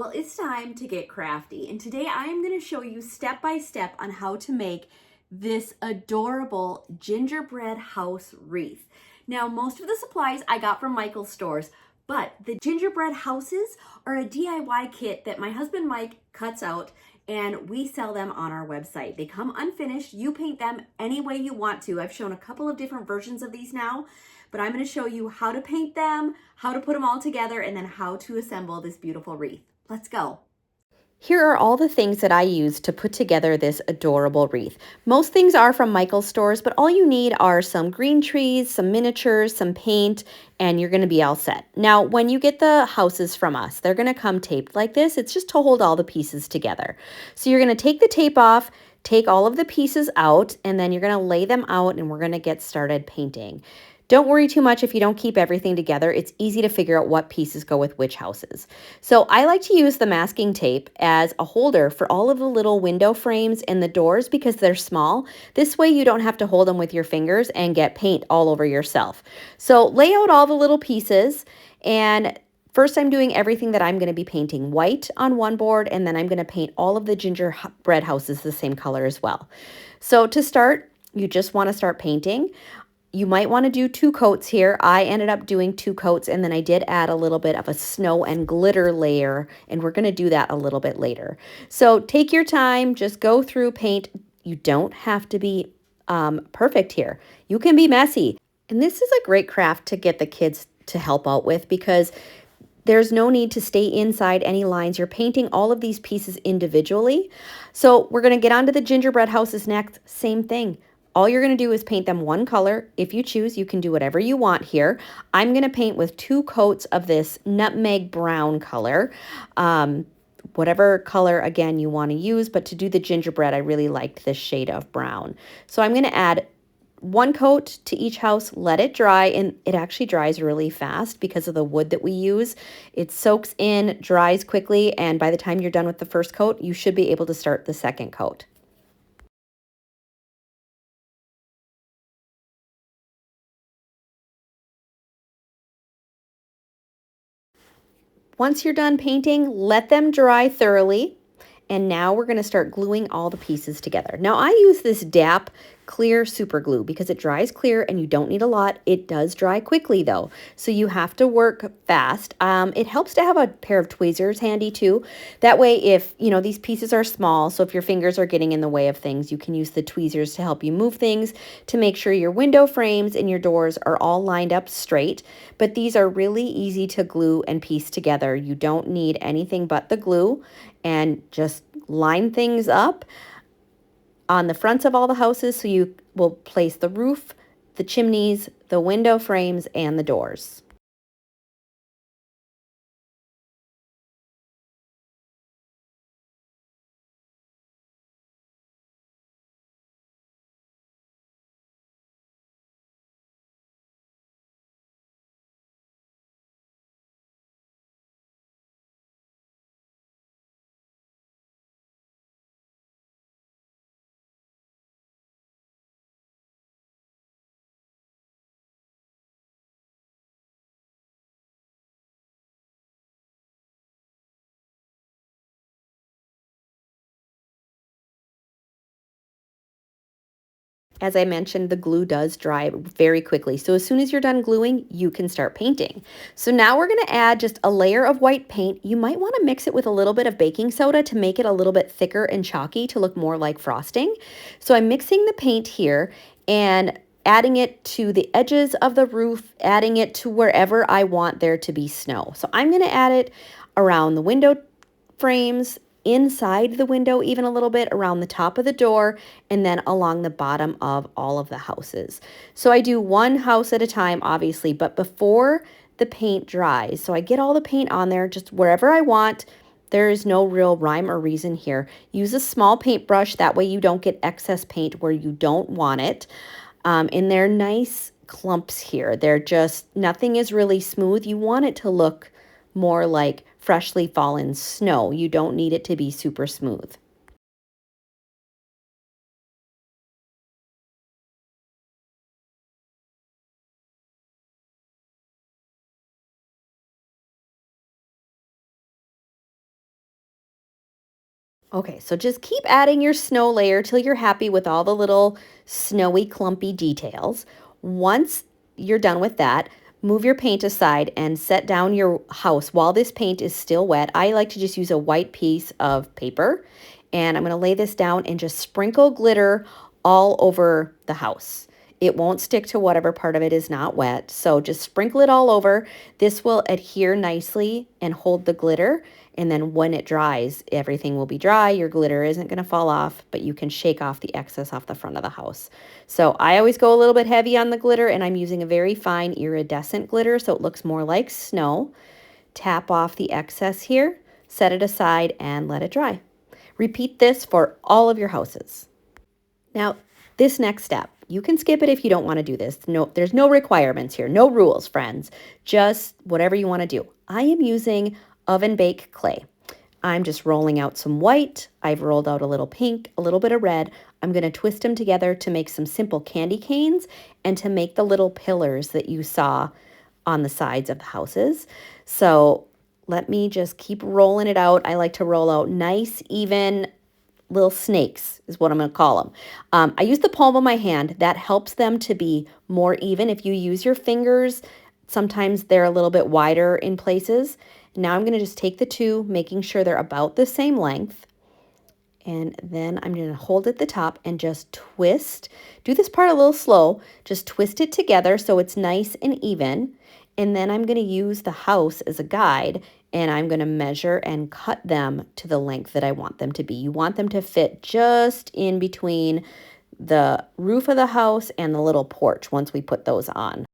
Well, it's time to get crafty, and today I am going to show you step by step on how to make this adorable gingerbread house wreath. Now, most of the supplies I got from Michael's stores, but the gingerbread houses are a DIY kit that my husband Mike cuts out, and we sell them on our website. They come unfinished. You paint them any way you want to. I've shown a couple of different versions of these now, but I'm going to show you how to paint them, how to put them all together, and then how to assemble this beautiful wreath. Let's go. Here are all the things that I used to put together this adorable wreath. Most things are from Michael's stores, but all you need are some green trees, some miniatures, some paint, and you're going to be all set. Now, when you get the houses from us, they're going to come taped like this. It's just to hold all the pieces together. So you're going to take the tape off, take all of the pieces out, and then you're going to lay them out, and we're going to get started painting. Don't worry too much if you don't keep everything together. It's easy to figure out what pieces go with which houses. So I like to use the masking tape as a holder for all of the little window frames and the doors because they're small. This way you don't have to hold them with your fingers and get paint all over yourself. So lay out all the little pieces, and first I'm doing everything that I'm going to be painting white on one board, and then I'm going to paint all of the gingerbread houses the same color as well. So to start, you just want to start painting. You might want to do 2 coats here. I ended up doing 2 coats, and then I did add a little bit of a snow and glitter layer, and we're going to do that a little bit later. So take your time, just go through, paint. You don't have to be perfect here. You can be messy. And this is a great craft to get the kids to help out with because there's no need to stay inside any lines. You're painting all of these pieces individually. So we're going to get onto the gingerbread houses next. Same thing. All you're going to do is paint them one color. If you choose, you can do whatever you want here. I'm going to paint with 2 coats of this nutmeg brown color. Whatever color, again, you want to use. But to do the gingerbread, I really liked this shade of brown. So I'm going to add 1 coat to each house, let it dry, and it actually dries really fast because of the wood that we use. It soaks in, dries quickly, and by the time you're done with the first coat, you should be able to start the second coat. Once you're done painting, let them dry thoroughly. And now we're going to start gluing all the pieces together. Now I use this DAP clear super glue because it dries clear and you don't need a lot. It does dry quickly though, so you have to work fast. It helps to have a pair of tweezers handy too. That way if, these pieces are small, so if your fingers are getting in the way of things, you can use the tweezers to help you move things to make sure your window frames and your doors are all lined up straight. But these are really easy to glue and piece together. You don't need anything but the glue, and just line things up on the fronts of all the houses so you will place the roof, the chimneys, the window frames, and the doors. As I mentioned, the glue does dry very quickly. So as soon as you're done gluing, you can start painting. So now we're going to add just a layer of white paint. You might want to mix it with a little bit of baking soda to make it a little bit thicker and chalky to look more like frosting. So I'm mixing the paint here and adding it to the edges of the roof, adding it to wherever I want there to be snow. So I'm going to add it around the window frames, inside the window even a little bit, around the top of the door, and then along the bottom of all of the houses. So I do one house at a time, obviously, but before the paint dries. So I get all the paint on there just wherever I want. There is no real rhyme or reason here. Use a small paintbrush. That way you don't get excess paint where you don't want it. And they're nice clumps here. They're just, nothing is really smooth. You want it to look more like freshly fallen snow. You don't need it to be super smooth. Okay, so just keep adding your snow layer till you're happy with all the little snowy clumpy details. Once you're done with that, move your paint aside and set down your house while this paint is still wet. I like to just use a white piece of paper, and I'm going to lay this down and just sprinkle glitter all over the house. It won't stick to whatever part of it is not wet, so just sprinkle it all over. This will adhere nicely and hold the glitter. And then when it dries, everything will be dry. Your glitter isn't going to fall off, but you can shake off the excess off the front of the house. So I always go a little bit heavy on the glitter, and I'm using a very fine iridescent glitter so it looks more like snow. Tap off the excess here, set it aside, and let it dry. Repeat this for all of your houses. Now, this next step, you can skip it if you don't want to do this. No, there's no requirements here, no rules, friends. Just whatever you want to do. I am using oven bake clay. I'm just rolling out some white. I've rolled out a little pink, a little bit of red. I'm going to twist them together to make some simple candy canes and to make the little pillars that you saw on the sides of the houses. So let me just keep rolling it out. I like to roll out nice, even little snakes is what I'm going to call them. I use the palm of my hand. That helps them to be more even. If you use your fingers, sometimes they're a little bit wider in places. Now I'm going to just take the two, making sure they're about the same length. And then I'm going to hold at the top and just twist. Do this part a little slow. Just twist it together so it's nice and even. And then I'm going to use the house as a guide, and I'm going to measure and cut them to the length that I want them to be. You want them to fit just in between the roof of the house and the little porch once we put those on.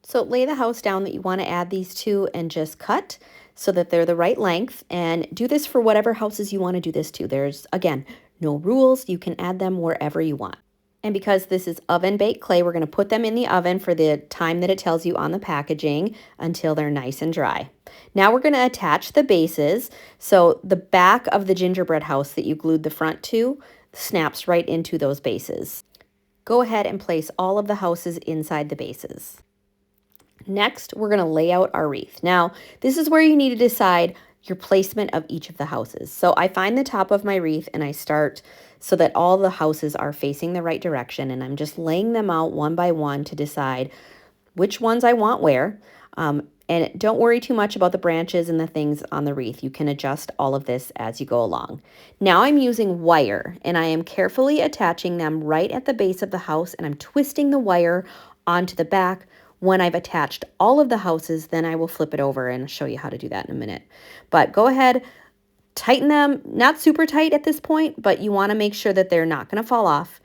So lay the house down that you want to add these to and just cut so that they're the right length, and do this for whatever houses you want to do this to. There's, again, no rules. You can add them wherever you want. And because this is oven baked clay, we're going to put them in the oven for the time that it tells you on the packaging until they're nice and dry. Now we're going to attach the bases. So the back of the gingerbread house that you glued the front to snaps right into those bases. Go ahead and place all of the houses inside the bases. Next, we're going to lay out our wreath. Now, this is where you need to decide your placement of each of the houses. So I find the top of my wreath and I start so that all the houses are facing the right direction, and I'm just laying them out one by one to decide which ones I want where. And don't worry too much about the branches and the things on the wreath. You can adjust all of this as you go along. Now I'm using wire, and I am carefully attaching them right at the base of the house, and I'm twisting the wire onto the back. When I've attached all of the houses, then I will flip it over and show you how to do that in a minute. But go ahead, tighten them, not super tight at this point, but you want to make sure that they're not going to fall off.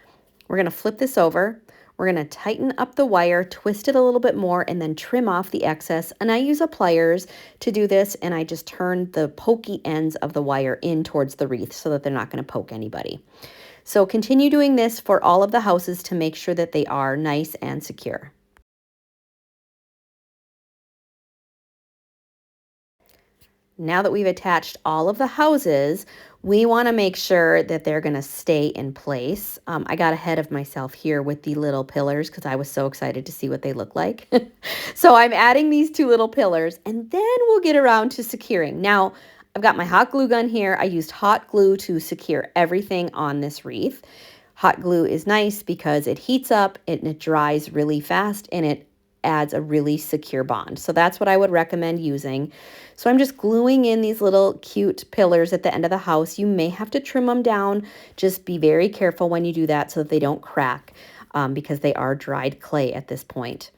We're going to flip this over. We're going to tighten up the wire, twist it a little bit more, and then trim off the excess. And I use a pliers to do this, and I just turn the pokey ends of the wire in towards the wreath so that they're not going to poke anybody. So continue doing this for all of the houses to make sure that they are nice and secure. Now that we've attached all of the houses, we want to make sure that they're going to stay in place. I got ahead of myself here with the little pillars because I was so excited to see what they look like. So I'm adding these two little pillars, and then we'll get around to securing. Now, I've got my hot glue gun here. I used hot glue to secure everything on this wreath. Hot glue is nice because it heats up and it dries really fast, and it adds a really secure bond. So that's what I would recommend using. So I'm just gluing in these little cute pillars at the end of the house. You may have to trim them down. Just be very careful when you do that so that they don't crack because they are dried clay at this point.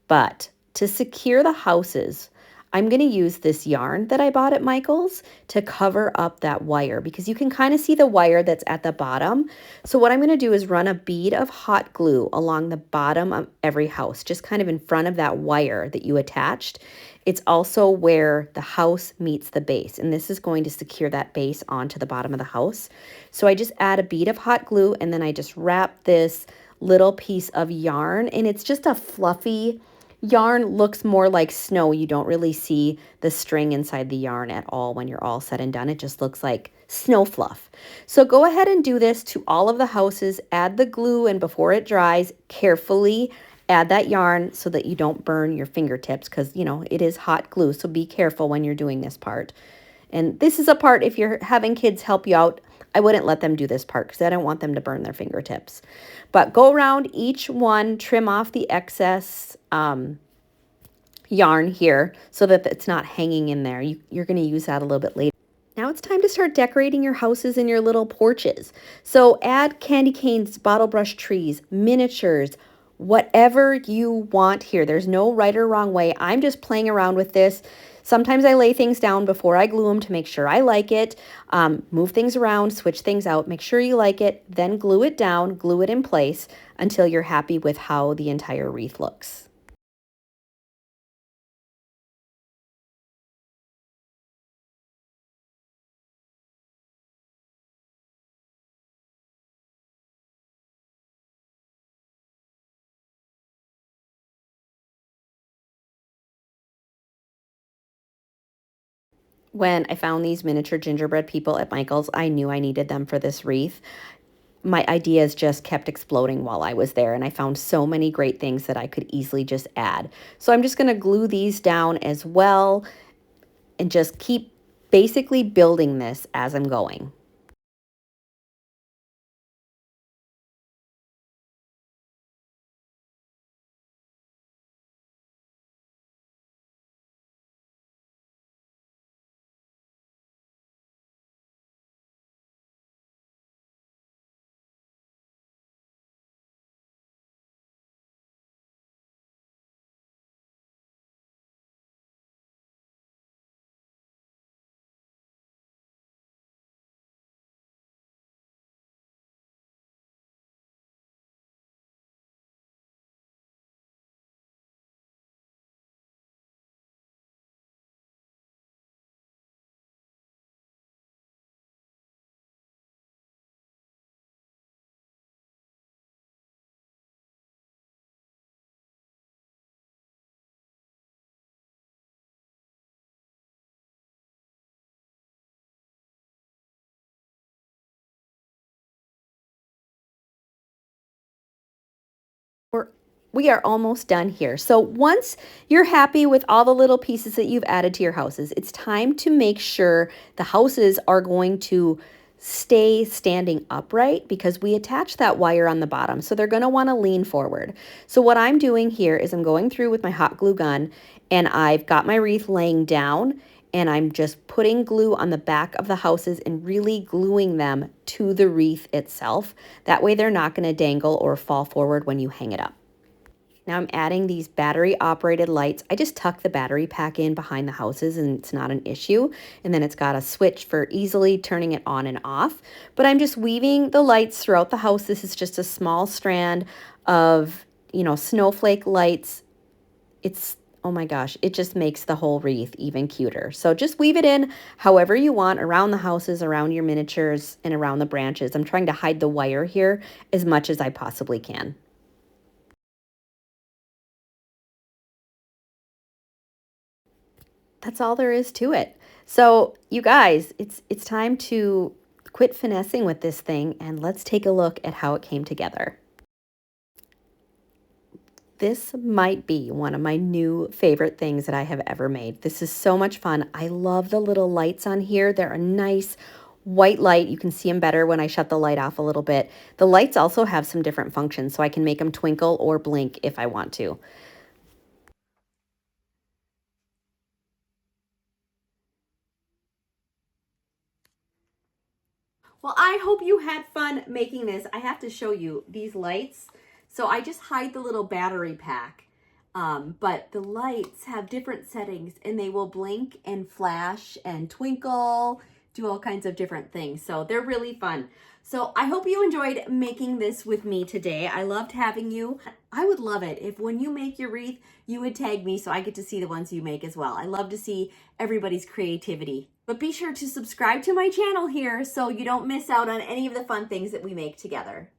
But to secure the houses, I'm going to use this yarn that I bought at Michael's to cover up that wire because you can kind of see the wire that's at the bottom. So what I'm going to do is run a bead of hot glue along the bottom of every house, just kind of in front of that wire that you attached. It's also where the house meets the base, and this is going to secure that base onto the bottom of the house. So I just add a bead of hot glue, and then I just wrap this little piece of yarn, and it's just a fluffy yarn. Looks more like snow. You don't really see the string inside the yarn at all when you're all said and done. It just looks like snow fluff. So go ahead and do this to all of the houses. Add the glue, and before it dries, carefully add that yarn so that you don't burn your fingertips because, you know, it is hot glue. So be careful when you're doing this part. And this is a part, if you're having kids help you out, I wouldn't let them do this part because I don't want them to burn their fingertips. But go around each one, trim off the excess yarn here so that it's not hanging in there. You're going to use that a little bit later. Now it's time to start decorating your houses and your little porches. So add candy canes, bottle brush trees, miniatures, whatever you want here. There's no right or wrong way. I'm just playing around with this. Sometimes I lay things down before I glue them to make sure I like it. Move things around, switch things out, make sure you like it, then glue it down, glue it in place until you're happy with how the entire wreath looks. When I found these miniature gingerbread people at Michael's, I knew I needed them for this wreath. My ideas just kept exploding while I was there, and I found so many great things that I could easily just add. So I'm just going to glue these down as well and just keep basically building this as I'm going. We are almost done here. So once you're happy with all the little pieces that you've added to your houses, it's time to make sure the houses are going to stay standing upright because we attach that wire on the bottom. So they're going to want to lean forward. So what I'm doing here is I'm going through with my hot glue gun and I've got my wreath laying down and I'm just putting glue on the back of the houses and really gluing them to the wreath itself. That way they're not going to dangle or fall forward when you hang it up. Now I'm adding these battery operated lights. I just tuck the battery pack in behind the houses and it's not an issue. And then it's got a switch for easily turning it on and off. But I'm just weaving the lights throughout the house. This is just a small strand of, snowflake lights. It's, oh my gosh, it just makes the whole wreath even cuter. So just weave it in however you want around the houses, around your miniatures, and around the branches. I'm trying to hide the wire here as much as I possibly can. That's all there is to it. So you guys, it's time to quit finessing with this thing and let's take a look at how it came together. This might be one of my new favorite things that I have ever made. This is so much fun. I love the little lights on here. They're a nice white light. You can see them better when I shut the light off a little bit. The lights also have some different functions, so I can make them twinkle or blink if I want to. Well, I hope you had fun making this. I have to show you these lights. So I just hide the little battery pack. But the lights have different settings and they will blink and flash and twinkle, do all kinds of different things. So they're really fun. So I hope you enjoyed making this with me today. I loved having you. I would love it if when you make your wreath, you would tag me so I get to see the ones you make as well. I love to see everybody's creativity. But be sure to subscribe to my channel here so you don't miss out on any of the fun things that we make together.